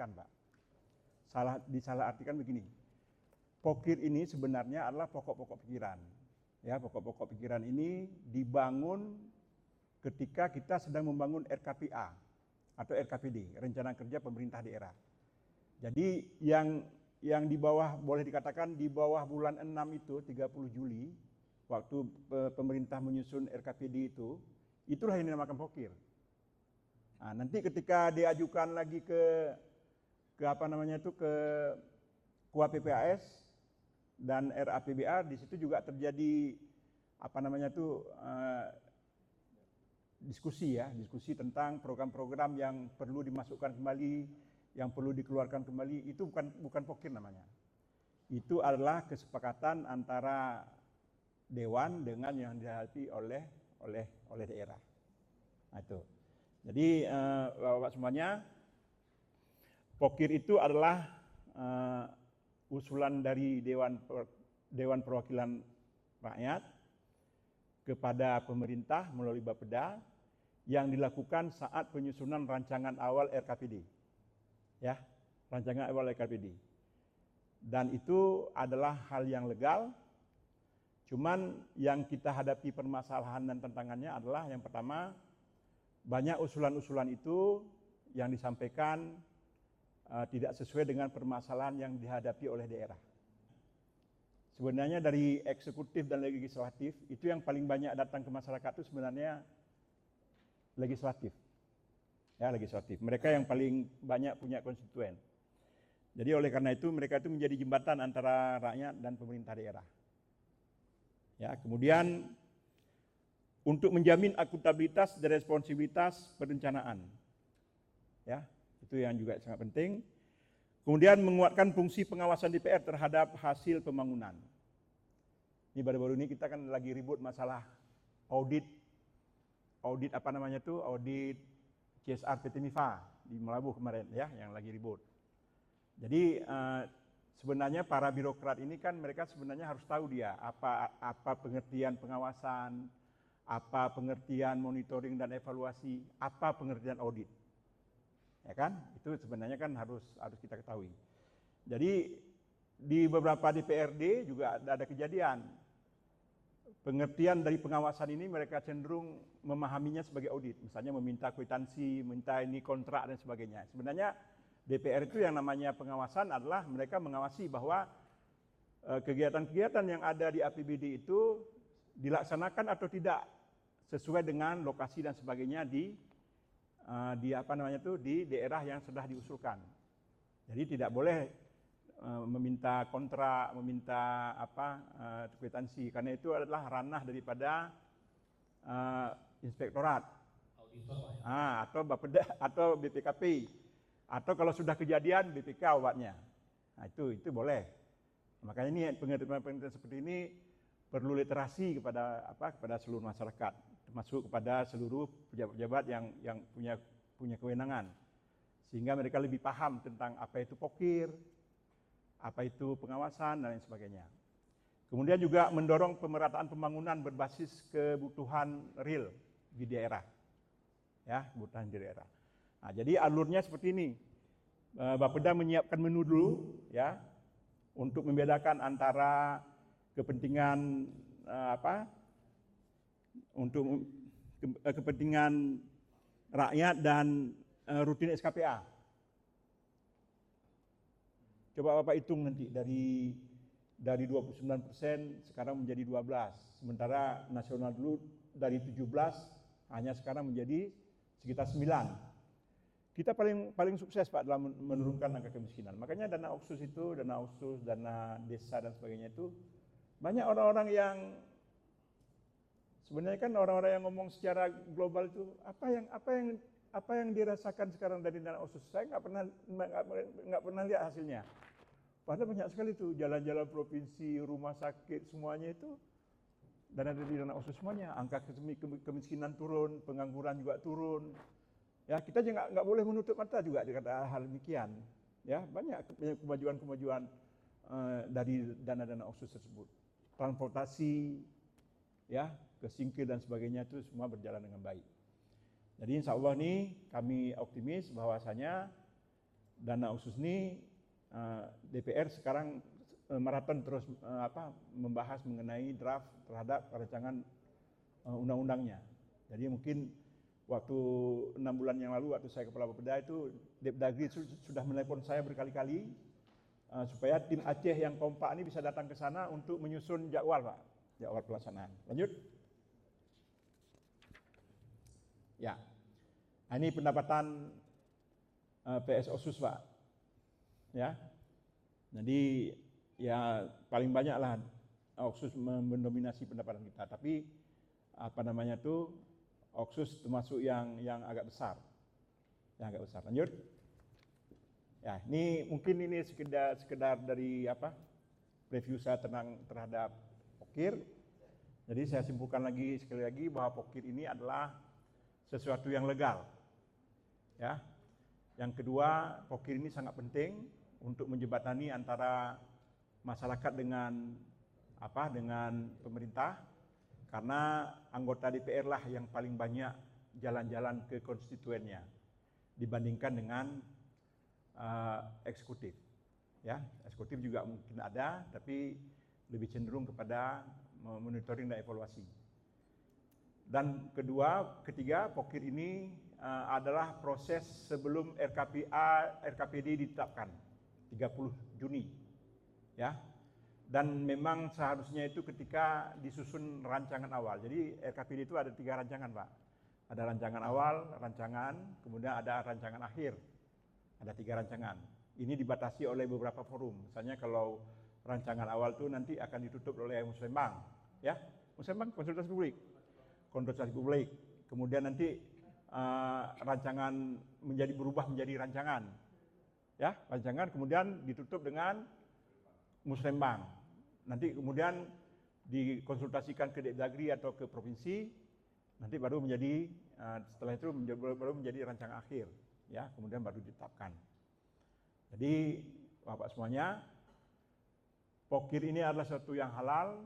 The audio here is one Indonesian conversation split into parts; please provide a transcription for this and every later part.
artikan, Pak. Disalah artikan begini. Pokir ini sebenarnya adalah pokok-pokok pikiran. Ya, pokok-pokok pikiran ini dibangun ketika kita sedang membangun RKPA atau RKPD, Rencana Kerja Pemerintah Daerah. Jadi yang di bawah, boleh dikatakan di bawah bulan 6 itu, 30 Juli, waktu pemerintah menyusun RKPD itu, itulah yang dinamakan pokir. Nah, nanti ketika diajukan lagi ke KUAPPAS dan RAPBA, di situ juga terjadi diskusi tentang program-program yang perlu dimasukkan kembali, yang perlu dikeluarkan kembali. Itu bukan pokir namanya. Itu adalah kesepakatan antara dewan dengan yang dihadapi oleh daerah. Nah, itu. Jadi Bapak semuanya, pokir itu adalah usulan dari Dewan Perwakilan Rakyat kepada pemerintah melalui Bapeda yang dilakukan saat penyusunan rancangan awal RKPD. Ya, rancangan awal RKPD. Dan itu adalah hal yang legal. Cuman yang kita hadapi permasalahan dan tantangannya adalah yang pertama, banyak usulan-usulan itu yang disampaikan tidak sesuai dengan permasalahan yang dihadapi oleh daerah. Sebenarnya dari eksekutif dan legislatif, itu yang paling banyak datang ke masyarakat itu sebenarnya legislatif. Ya, legislatif. Mereka yang paling banyak punya konstituen. Jadi oleh karena itu mereka itu menjadi jembatan antara rakyat dan pemerintah daerah. Ya, kemudian untuk menjamin akuntabilitas dan responsibilitas perencanaan. Ya, itu yang juga sangat penting. Kemudian menguatkan fungsi pengawasan DPR terhadap hasil pembangunan. Ini baru-baru ini kita kan lagi ribut masalah audit audit CSR PT MIFA di Melabuh kemarin ya, yang lagi ribut. Jadi sebenarnya para birokrat ini kan mereka sebenarnya harus tahu dia apa pengertian pengawasan, apa pengertian monitoring dan evaluasi, apa pengertian audit. Ya kan? Itu sebenarnya kan harus kita ketahui. Jadi di beberapa DPRD juga ada kejadian. Pengertian dari pengawasan ini mereka cenderung memahaminya sebagai audit. Misalnya meminta kwitansi, minta ini kontrak dan sebagainya. Sebenarnya DPR itu yang namanya pengawasan adalah mereka mengawasi bahwa kegiatan-kegiatan yang ada di APBD itu dilaksanakan atau tidak sesuai dengan lokasi dan sebagainya di daerah yang sudah diusulkan. Jadi tidak boleh meminta kontrak, meminta kwitansi, karena itu adalah ranah daripada inspektorat, atau Bapeda atau BPKP, atau kalau sudah kejadian BPK obatnya. Nah, itu boleh. Makanya ini pengertian seperti ini perlu literasi kepada seluruh masyarakat, termasuk kepada seluruh pejabat-pejabat yang punya kewenangan, sehingga mereka lebih paham tentang apa itu pokir, apa itu pengawasan dan lain sebagainya. Kemudian juga mendorong pemerataan pembangunan berbasis kebutuhan real di daerah, ya, kebutuhan di daerah. Nah, jadi alurnya seperti ini. Bapeda menyiapkan menu dulu, ya, untuk membedakan antara kepentingan untuk kepentingan rakyat dan rutin SKPA. Coba Bapak hitung nanti dari 29% sekarang menjadi 12. Sementara nasional dulu dari 17 hanya sekarang menjadi sekitar 9. Kita paling sukses Pak dalam menurunkan angka kemiskinan. Makanya dana otsus, dana desa dan sebagainya itu banyak orang-orang yang sebenarnya kan orang-orang yang ngomong secara global itu apa yang dirasakan sekarang dari dana otsus. Saya nggak pernah lihat hasilnya. Padahal banyak sekali tuh jalan-jalan provinsi, rumah sakit semuanya itu dana dari dana otsus semuanya. Angka kemiskinan turun, pengangguran juga turun. Ya, kita juga nggak boleh menutup mata juga dengan hal demikian. Ya, banyak kemajuan-kemajuan dari dana-dana otsus tersebut. Transportasi, ya, ke Singkil dan sebagainya itu semua berjalan dengan baik. Jadi insya Allah nih kami optimis bahwasanya dana otsus ini DPR sekarang maraton terus membahas mengenai draft terhadap rancangan undang-undangnya. Jadi mungkin waktu 6 bulan yang lalu waktu saya kepala Bapeda itu Depdagri sudah menelepon saya berkali-kali supaya tim Aceh yang kompak ini bisa datang ke sana untuk menyusun jadwal, Pak, jadwal pelaksanaan. Lanjut. Ya, ini pendapatan PS Otsus, Pak. Ya, jadi ya paling banyak lah Otsus mendominasi pendapatan kita. Tapi Otsus termasuk yang agak besar, Lanjut. Ya, ini mungkin ini sekedar dari preview saya terhadap Pokir. Jadi saya simpulkan sekali lagi bahwa Pokir ini adalah sesuatu yang legal. Ya. Yang kedua, Pokir ini sangat penting untuk menjembatani antara masyarakat dengan pemerintah, karena anggota DPR lah yang paling banyak jalan-jalan ke konstituennya dibandingkan dengan eksekutif. Ya, eksekutif juga mungkin ada, tapi lebih cenderung kepada monitoring dan evaluasi. Dan ketiga, Pokir ini adalah proses sebelum RKPD ditetapkan 30 Juni. Ya. Dan memang seharusnya itu ketika disusun rancangan awal. Jadi RKPD itu ada 3 rancangan, Pak. Ada rancangan awal, kemudian ada rancangan akhir. Ada 3 rancangan. Ini dibatasi oleh beberapa forum. Misalnya kalau rancangan awal itu nanti akan ditutup oleh Musrembang, ya. Musrembang konsultasi publik. Kemudian nanti rancangan berubah menjadi rancangan. Ya, rancangan kemudian ditutup dengan Musrembang. Nanti kemudian dikonsultasikan ke Depdagri atau ke provinsi, nanti baru setelah itu baru menjadi rancangan akhir, ya, kemudian baru ditetapkan. Jadi Bapak semuanya, Pokir ini adalah sesuatu yang halal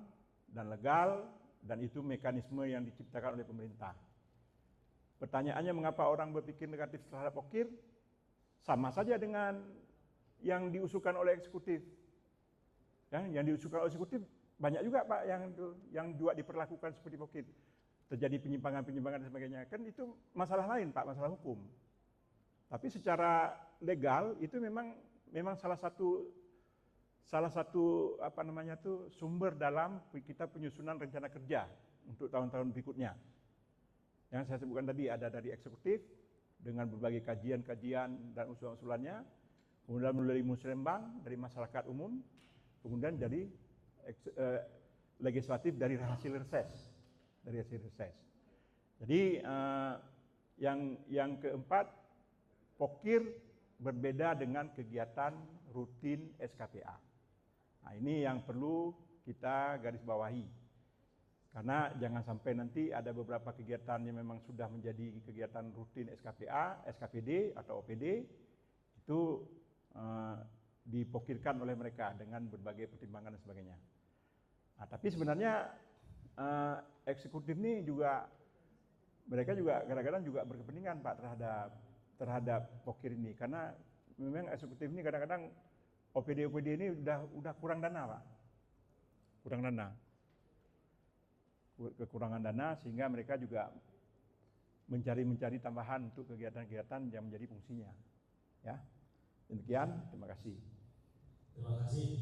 dan legal, dan itu mekanisme yang diciptakan oleh pemerintah. Pertanyaannya, mengapa orang berpikir negatif terhadap Pokir? Sama saja dengan yang diusulkan oleh eksekutif. Ya, yang diusulkan oleh eksekutif banyak juga, Pak, yang juga diperlakukan seperti Pokir. Terjadi penyimpangan dan sebagainya. Kan itu masalah lain, Pak, masalah hukum. Tapi secara legal itu memang salah satu sumber dalam kita penyusunan rencana kerja untuk tahun-tahun berikutnya. Yang saya sebutkan tadi ada dari eksekutif dengan berbagai kajian-kajian dan usulan-usulannya, kemudian melalui Musrembang dari masyarakat umum, kemudian dari legislatif dari hasil reses. Jadi yang keempat, Pokir berbeda dengan kegiatan rutin SKPA. Nah, ini yang perlu kita garis bawahi. Karena jangan sampai nanti ada beberapa kegiatan yang memang sudah menjadi kegiatan rutin SKPA, SKPD atau OPD, itu dipokirkan oleh mereka dengan berbagai pertimbangan dan sebagainya. Nah, tapi sebenarnya eksekutif ini mereka juga kadang-kadang juga berkepentingan, Pak, terhadap Pokir ini, karena memang eksekutif ini kadang-kadang OPD ini udah kurang dana, Pak. Kekurangan dana sehingga mereka juga mencari tambahan untuk kegiatan-kegiatan yang menjadi fungsinya. Ya. Demikian, terima kasih. Terima kasih.